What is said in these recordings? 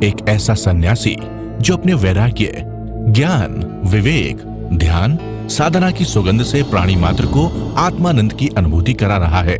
एक ऐसा सन्यासी जो अपने वैराग्य, ज्ञान, विवेक, ध्यान, साधना की सुगंध से प्राणी मात्र को आत्मानंद की अनुभूति करा रहा है।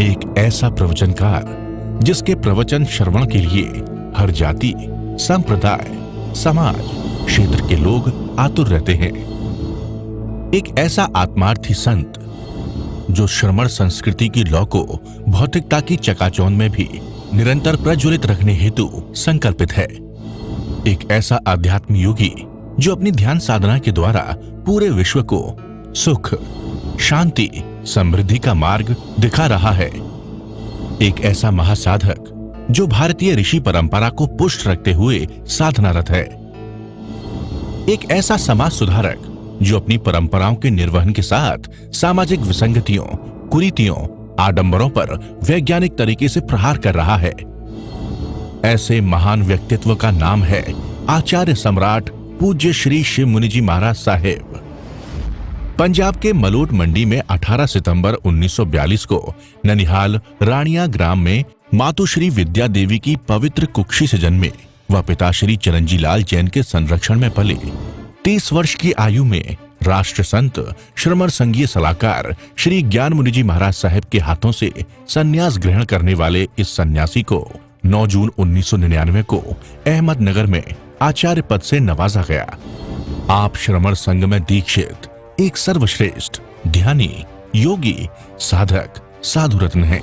एक ऐसा प्रवचनकार जिसके प्रवचन श्रवण के लिए हर जाति, संप्रदाय, समाज, क्षेत्र के लोग आतुर रहते हैं। एक ऐसा आत्मार्थी संत जो श्रमण संस्कृति की लौ को भौतिकता की चकाचौंध में भी निरंतर प्रज्वलित रखने हेतु संकल्पित है। एक ऐसा आध्यात्म योगी जो अपनी ध्यान साधना के द्वारा पूरे विश्व को सुख, शांति, समृद्धि का मार्ग दिखा रहा है। एक ऐसा महासाधक जो भारतीय ऋषि परंपरा को पुष्ट रखते हुए साधनारत है। एक ऐसा समाज सुधारक जो अपनी परंपराओं के निर्वहन के साथ सामाजिक विसंगतियों, कुरीतियों, आडंबरों पर वैज्ञानिक तरीके से प्रहार कर रहा है। ऐसे महान व्यक्तित्व का नाम है आचार्य सम्राट पूज्य श्री शिव मुनि जी महाराज साहेब। पंजाब के मलोट मंडी में 18 सितंबर 1942 को ननिहाल रानिया ग्राम में मातुश्री विद्या देवी की पवित्र कुक्षी से जन्मे व पिता श्री चिरंजी लाल जैन के संरक्षण में पले। 30 वर्ष की आयु में राष्ट्र संत श्रमण संघीय सलाहकार श्री ज्ञान मुनि जी महाराज साहेब के हाथों से संन्यास ग्रहण करने वाले इस सन्यासी को 9 जून 1999 को अहमदनगर में आचार्य पद से नवाजा गया। आप श्रमण संघ में दीक्षित एक सर्वश्रेष्ठ ध्यानी, योगी, साधक, साधु रत्न हैं।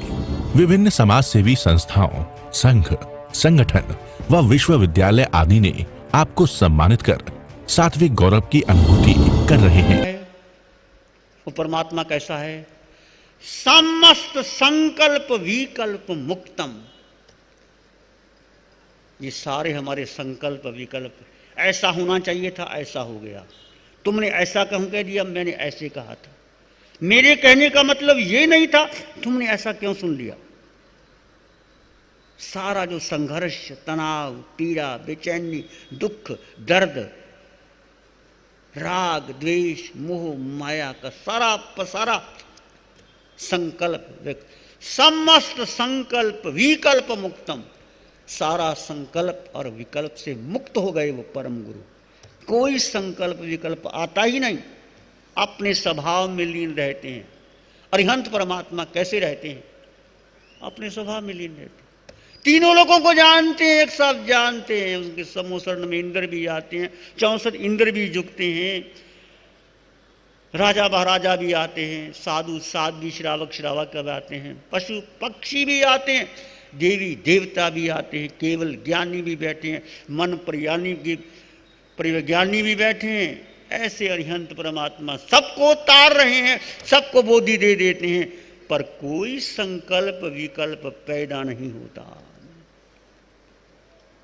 विभिन्न समाज सेवी संस्थाओं, संघ, संगठन व विश्वविद्यालय आदि ने आपको सम्मानित कर सात्विक गौरव की अनुभूति कर रहे हैं। वो परमात्मा कैसा है? समस्त संकल्प विकल्प मुक्तम। ये सारे हमारे संकल्प विकल्प, ऐसा होना चाहिए था, ऐसा हो गया। तुमने ऐसा कहूं कह दिया, मैंने ऐसे कहा था। मेरे कहने का मतलब ये नहीं था, तुमने ऐसा क्यों सुन लिया? सारा जो संघर्ष, तनाव, पीड़ा, बेचैनी, दुख, दर्द, राग, द्वेष, मोह, माया का सारा पसारा संकल्प, समस्त संकल्प विकल्प मुक्तम। सारा संकल्प और विकल्प से मुक्त हो गए वो परम गुरु। कोई संकल्प विकल्प आता ही नहीं, अपने स्वभाव में लीन रहते हैं। अरिहंत परमात्मा कैसे रहते हैं? अपने स्वभाव में लीन रहते हैं। तीनों लोगों को जानते हैं, एक साथ जानते हैं। उनके समोसरण में इंद्र भी आते हैं, 64 इंद्र भी झुकते हैं, राजा महाराजा भी आते हैं, साधु साध भी, श्रावक श्रावक भी आते हैं, पशु पक्षी भी आते हैं, देवी देवता भी आते हैं, केवल ज्ञानी भी बैठे हैं, मन प्रज्ञानी भी, परिज्ञानी भी बैठे हैं। ऐसे अरिहंत परमात्मा सबको तार रहे हैं, सबको बोधि दे देते हैं, पर कोई संकल्प विकल्प पैदा नहीं होता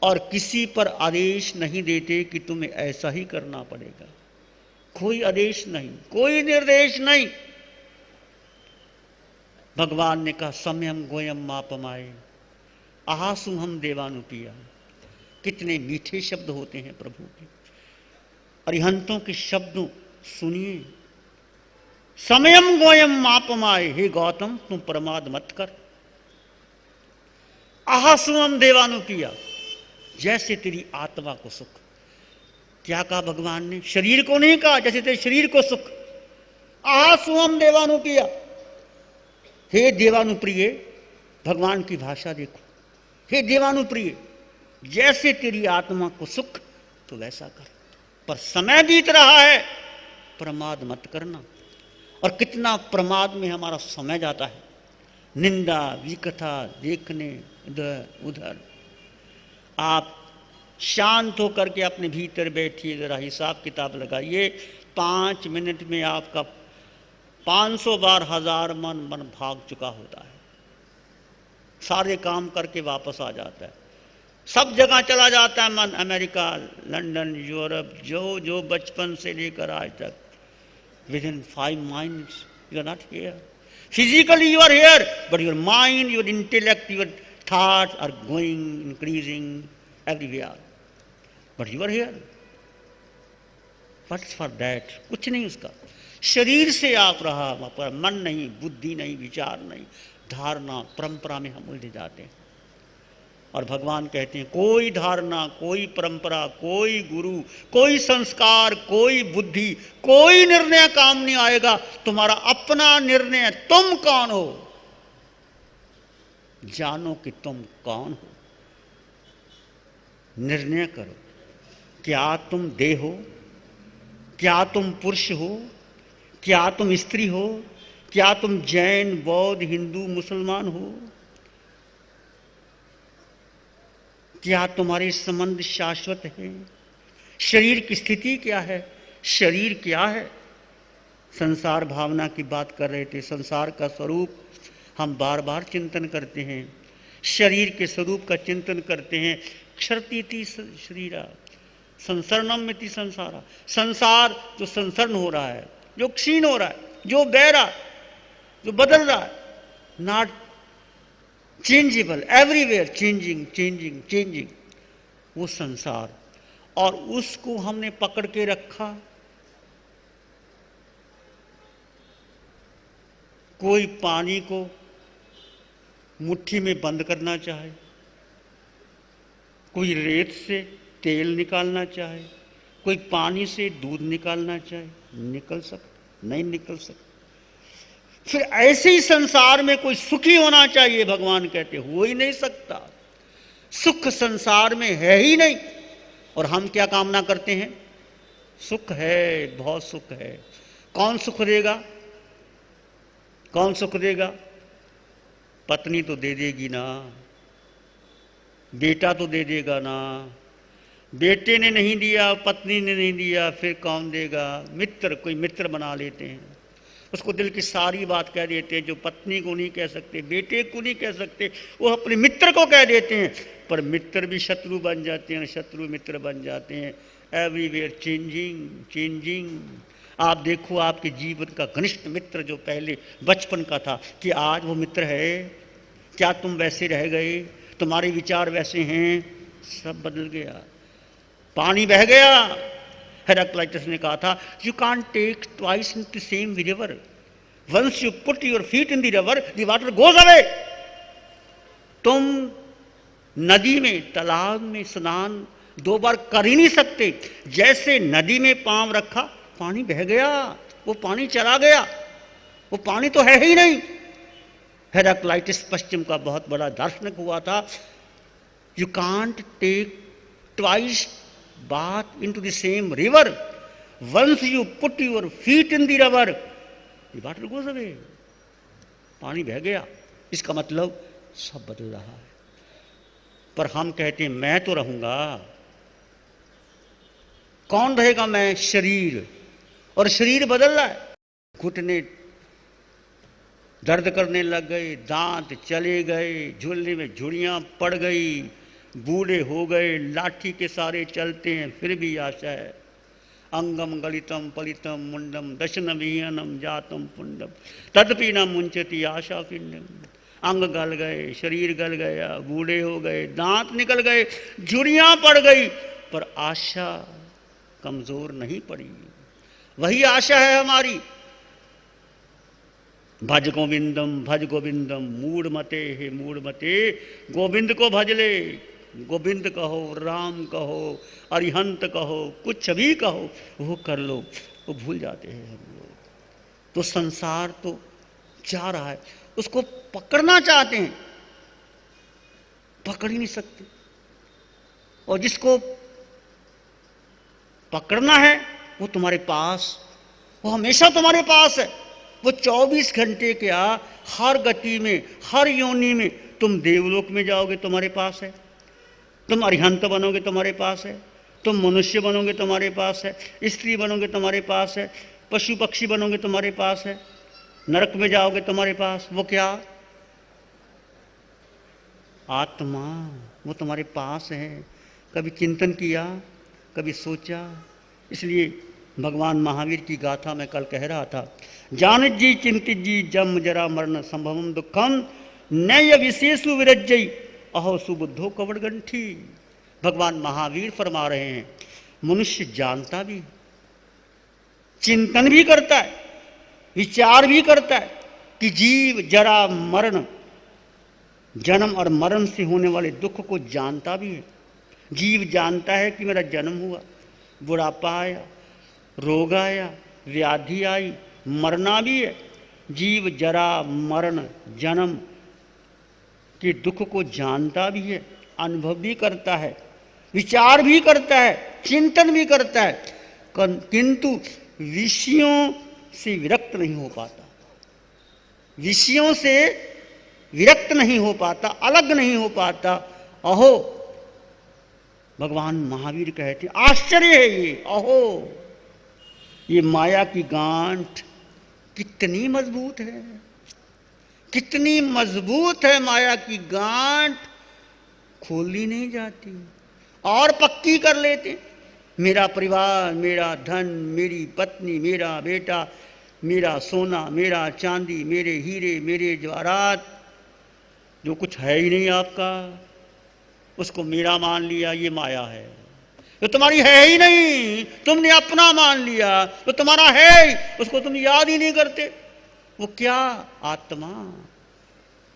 और किसी पर आदेश नहीं देते कि तुम्हें ऐसा ही करना पड़ेगा। कोई आदेश नहीं, कोई निर्देश नहीं। भगवान ने कहा सम्यम गोयम मापमाए आहासु हम देवानुपिया। कितने मीठे शब्द होते हैं प्रभु के। अरिहंतों के शब्दों सुनिए। समयम गोयम मापमाए, हे गौतम तुम प्रमाद मत कर। आहासु हम देवानुपिया, जैसे तेरी आत्मा को सुख। क्या कहा भगवान ने? शरीर को नहीं कहा, जैसे तेरे शरीर को सुख। आहासुअम देवानुप्रिया, हे देवानुप्रिय, भगवान की भाषा देखो। हे देवानुप्रिय, जैसे तेरी आत्मा को सुख तो वैसा कर। पर समय बीत रहा है, प्रमाद मत करना। और कितना प्रमाद में हमारा समय जाता है, निंदा विकथा देखने इधर उधर। आप शांत होकर के अपने भीतर बैठिए, जरा हिसाब किताब लगाइए। 5 मिनट में आपका 500 बार 1000 मन भाग चुका होता है। सारे काम करके वापस आ जाता है, सब जगह चला जाता है मन। अमेरिका, लंदन, यूरोप, जो जो बचपन से लेकर आज तक, with in 5 minutes you are not here. Physically you are here, but your mind, your intellect, your thoughts are going, increasing everywhere. But you are here. What's for that? कुछ नहीं उसका। शरीर से आप रहा, वहाँ पर मन नहीं, बुद्धि नहीं, विचार नहीं, धारणा परंपरा में हम उलझ जाते हैं। और भगवान कहते हैं कोई धारणा, कोई परंपरा, कोई गुरु, कोई संस्कार, कोई बुद्धि, कोई निर्णय काम नहीं आएगा। तुम्हारा अपना निर्णय, तुम कौन हो, जानो कि तुम कौन हो, निर्णय करो। क्या तुम देह हो, क्या तुम पुरुष हो, क्या तुम स्त्री हो, क्या तुम जैन, बौद्ध, हिंदू, मुसलमान हो, क्या तुम्हारे संबंध शाश्वत हैं? शरीर की स्थिति क्या है, शरीर क्या है? संसार भावना की बात कर रहे थे। संसार का स्वरूप हम बार बार चिंतन करते हैं, शरीर के स्वरूप का चिंतन करते हैं। क्षरतीति शरीरा संसरणम इति संसारा। संसार जो संसरण हो रहा है, जो क्षीण हो रहा है, जो बह रहा है, जो बदल रहा है, not changeable, everywhere changing changing changing, वो संसार। और उसको हमने पकड़ के रखा। कोई पानी को मुट्ठी में बंद करना चाहे, कोई रेत से तेल निकालना चाहे, कोई पानी से दूध निकालना चाहे, निकल सकता नहीं, निकल सकता। फिर ऐसे ही संसार में कोई सुखी होना चाहिए, भगवान कहते हो ही नहीं सकता। सुख संसार में है ही नहीं। और हम क्या कामना करते हैं? सुख है, बहुत सुख है। कौन सुख देगा? कौन सुख देगा? पत्नी तो दे देगी ना, बेटा तो दे देगा ना। बेटे ने नहीं दिया, पत्नी ने नहीं दिया, फिर कौन देगा? मित्र, कोई मित्र बना लेते हैं, उसको दिल की सारी बात कह देते हैं, जो पत्नी को नहीं कह सकते, बेटे को नहीं कह सकते, वो अपने मित्र को कह देते हैं। पर मित्र भी शत्रु बन जाते हैं, शत्रु मित्र बन जाते हैं। Everywhere changing changing. आप देखो आपके जीवन का घनिष्ठ मित्र जो पहले बचपन का था, कि आज वो मित्र है? क्या तुम वैसे रह गए? तुम्हारे विचार वैसे हैं? सब बदल गया, पानी बह गया। हेराक्लाइटस ने कहा था, you can't take twice in the same river, once you put your feet in the river the water goes away. तुम नदी में, तालाब में स्नान दो बार कर ही नहीं सकते। जैसे नदी में पांव रखा, पानी बह गया, वो पानी चला गया, वो पानी तो है ही नहीं। हेराक्लाइटस पश्चिम का बहुत बड़ा दार्शनिक हुआ था। You can't take twice bath into the same river, once you put your feet in the river the water goes away। पानी बह गया, इसका मतलब सब बदल रहा है। पर हम कहते हैं मैं तो रहूंगा। कौन रहेगा? मैं, शरीर। और शरीर बदल रहा है। घुटने दर्द करने लग गए, दांत चले गए, झूलने में झुर्रियां पड़ गई, बूढ़े हो गए, लाठी के सारे चलते हैं, फिर भी आशा है। अंगम गलितम पलितम मुंडम दशन विहनम जातम पुंडम तदपि न मुंचती आशा पिंडम। अंग गल गए, शरीर गल गया, बूढ़े हो गए, दांत निकल गए, झुर्रियां पड़ गई, पर आशा कमजोर नहीं पड़ी। वही आशा है हमारी। भज गोविंदम मूढ़ मते, हे मूढ़ मते, गोविंद को भज ले। गोविंद कहो, राम कहो, अरिहंत कहो, कुछ भी कहो, वो कर लो। वो भूल जाते हैं हम लोग। तो संसार तो जा रहा है, उसको पकड़ना चाहते हैं, पकड़ ही नहीं सकते। और जिसको पकड़ना है वो तुम्हारे पास, वो हमेशा तुम्हारे पास है। वो 24 घंटे क्या, हर गति में, हर योनि में। तुम देवलोक में जाओगे, तुम्हारे पास है। तुम अरिहंत बनोगे, तुम्हारे पास है। तुम मनुष्य बनोगे, तुम्हारे पास है। स्त्री बनोगे, तुम्हारे पास है। पशु पक्षी बनोगे, तुम्हारे पास है। नरक में जाओगे, तुम्हारे पास। वो क्या? आत्मा, वो तुम्हारे पास है। कभी चिंतन किया, कभी सोचा? इसलिए भगवान महावीर की गाथा में कल कह रहा था, जानत जी चिंतित जी जन्म जरा मरण संभवम दुखम नय विशेषु विरज्जई अहो सुबुद्धो कवड़गंठी। भगवान महावीर फरमा रहे हैं, मनुष्य जानता भी, चिंतन भी करता है, विचार भी करता है कि जीव जरा मरण जन्म और मरण से होने वाले दुख को जानता भी है। जीव जानता है कि मेरा जन्म हुआ, बुढ़ापा आया, रोग आया, व्याधि आई, मरना भी है। जीव जरा मरण जन्म के दुख को जानता भी है, अनुभव भी करता है, विचार भी करता है, चिंतन भी करता है, किंतु विषयों से विरक्त नहीं हो पाता। विषयों से विरक्त नहीं हो पाता, अलग नहीं हो पाता। अहो, भगवान महावीर कहते आश्चर्य है ये। अहो, ये माया की गांठ कितनी मजबूत है, कितनी मजबूत है माया की गांठ, खोली नहीं जाती। और पक्की कर लेते, मेरा परिवार, मेरा धन, मेरी पत्नी, मेरा बेटा, मेरा सोना, मेरा चांदी, मेरे हीरे, मेरे जवाहरात, जो कुछ है ही नहीं आपका, उसको मेरा मान लिया, ये माया है। तो तुम्हारी है ही नहीं, तुमने अपना मान लिया, तो तुम्हारा है ही, उसको तुम याद ही नहीं करते। वो क्या? आत्मा।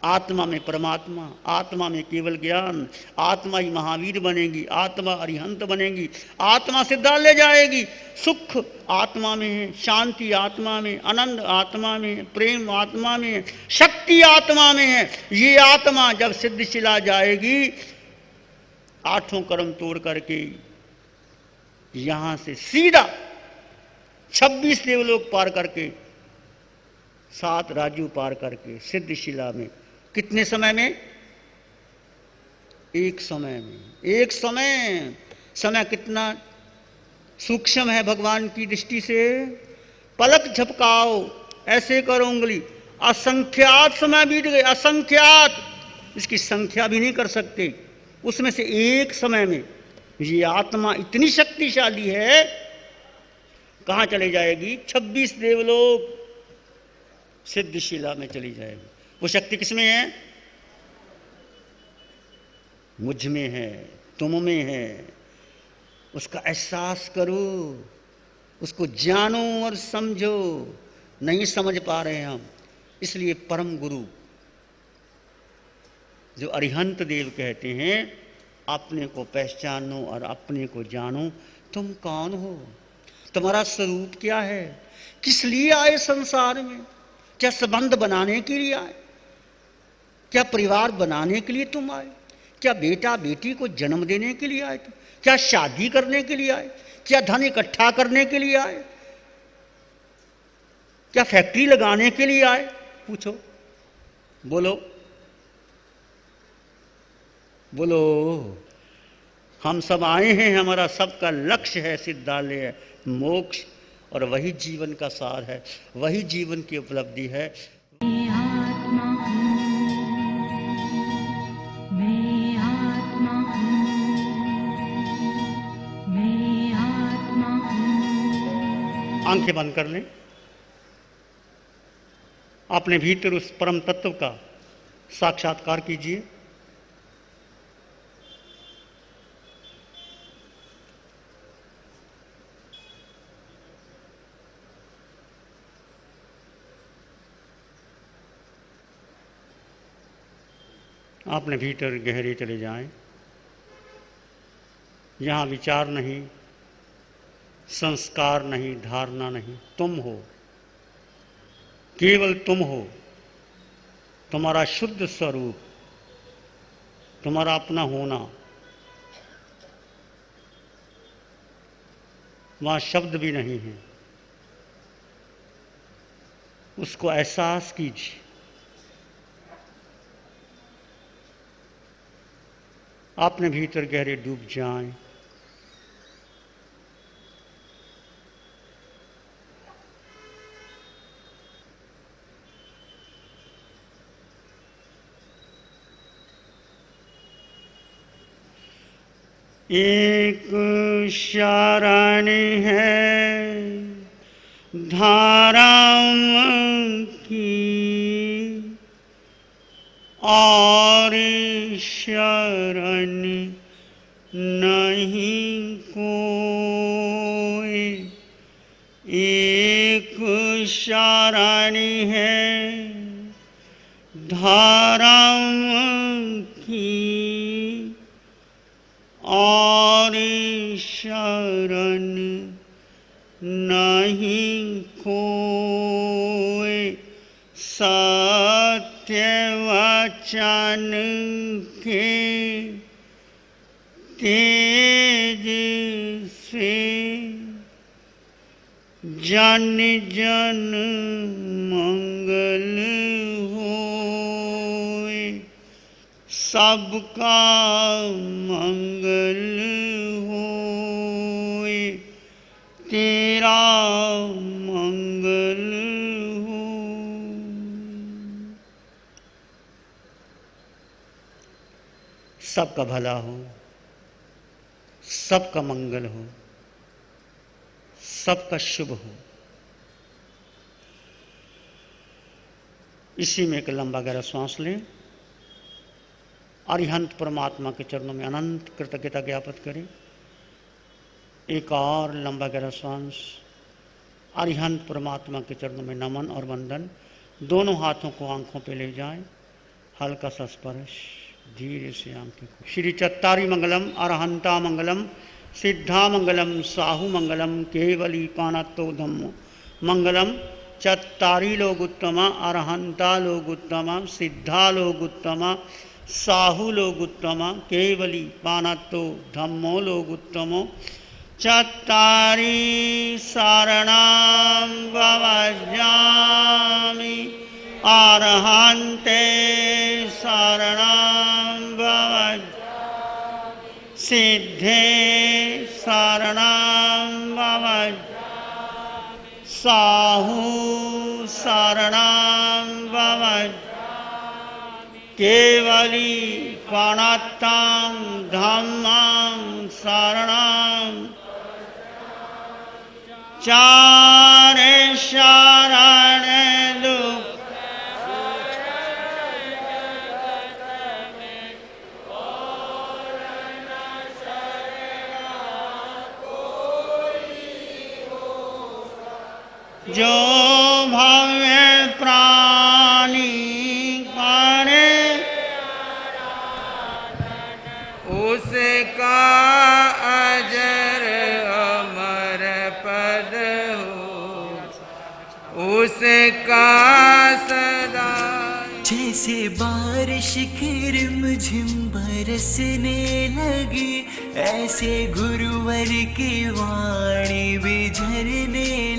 आत्मा में परमात्मा, आत्मा में केवल ज्ञान, आत्मा ही महावीर बनेगी, आत्मा अरिहंत बनेगी, आत्मा सिद्धालय जाएगी। सुख आत्मा में है, शांति आत्मा में, आनंद आत्मा में, प्रेम आत्मा में है, शक्ति आत्मा में है। ये आत्मा जब सिद्धशिला जाएगी, आठों कर्म तोड़ करके यहां से सीधा 26 देवलोक पार करके, 7 राज्यों पार करके सिद्धशिला में, कितने समय में? एक समय में। एक समय, समय कितना सूक्ष्म है भगवान की दृष्टि से। पलक झपकाओ, ऐसे करो उंगली, असंख्यात समय बीत गए, असंख्यात, इसकी संख्या भी नहीं कर सकते। उसमें से एक समय में ये आत्मा इतनी शक्तिशाली है, कहां चले जाएगी? 26 देवलोक सिद्धशिला में चली जाएगी। वो शक्ति किसमें है? मुझ में है, तुम में है। उसका एहसास करो, उसको जानो और समझो। नहीं समझ पा रहे हैं हम, इसलिए परम गुरु जो अरिहंत देव कहते हैं, अपने को पहचानो और अपने को जानो। तुम कौन हो? तुम्हारा स्वरूप क्या है? किस लिए आए संसार में? क्या संबंध बनाने के लिए आए? क्या परिवार बनाने के लिए तुम आए? क्या बेटा बेटी को जन्म देने के लिए आए तुम? क्या शादी करने के लिए आए? क्या धन इकट्ठा करने के लिए आए? क्या फैक्ट्री लगाने के लिए आए? पूछो, बोलो बोलो। हम सब आए हैं, हमारा सबका लक्ष्य है सिद्धालय है, मोक्ष, और वही जीवन का सार है, वही जीवन की उपलब्धि है। आंखें बंद कर लें, अपने भीतर उस परम तत्व का साक्षात्कार कीजिए। अपने भीतर गहरे चले जाएं। यहाँ विचार नहीं, संस्कार नहीं, धारणा नहीं, तुम हो, केवल तुम हो। तुम्हारा शुद्ध स्वरूप, तुम्हारा अपना होना, वहाँ शब्द भी नहीं है। उसको एहसास कीजिए। अपने भीतर गहरे डूब जाएं। एक शरण है धाराम की, और शरण नहीं कोई। एक शरण है धाराम की और शरण नहीं खोए, सत्य वचन के तेज से जन जन मंगल होए, सबका मंगल होए, तेरा मंगल हो। सबका भला हो, सबका मंगल हो, सबका शुभ हो। इसी में एक लंबा गहरा श्वास लें। अरिहंत परमात्मा के चरणों में अनंत कृतज्ञता ज्ञापित करें। एक और लंबा गहरा श्वास। अरिहंत परमात्मा के चरणों में नमन और वंदन। दोनों हाथों को आंखों पे ले जाएं, हल्का सा स्पर्श, धीरे से आंखें को। श्री चत्तारी मंगलम अरहंता मंगलम सिद्धा मंगलम साहू मंगलम केवली पानत्तो धम्मो मंगलम। चत्तारी लोग उत्तमा, अरहंता लोग उत्तमा, सिद्धा लोग उत्तमा, साहू लोग उत्तमा, केवली पानत्तो धम्मो लोग उत्तमो। चत्तारी शरणां भवजामि, अरहन्ते शरणां भवजामि, सिद्धे शरणां भवजामि, साहू शरणां भवजामि, केवली प्रणतां धम्मां शरणां। चार शरण दुख जो भव्य प्राणी करे, उसका अजर अमर पद हो, उसका सदा। जैसे बारिश की रिमझिम बरसने लगी, ऐसे गुरुवर की वाणी भी झरने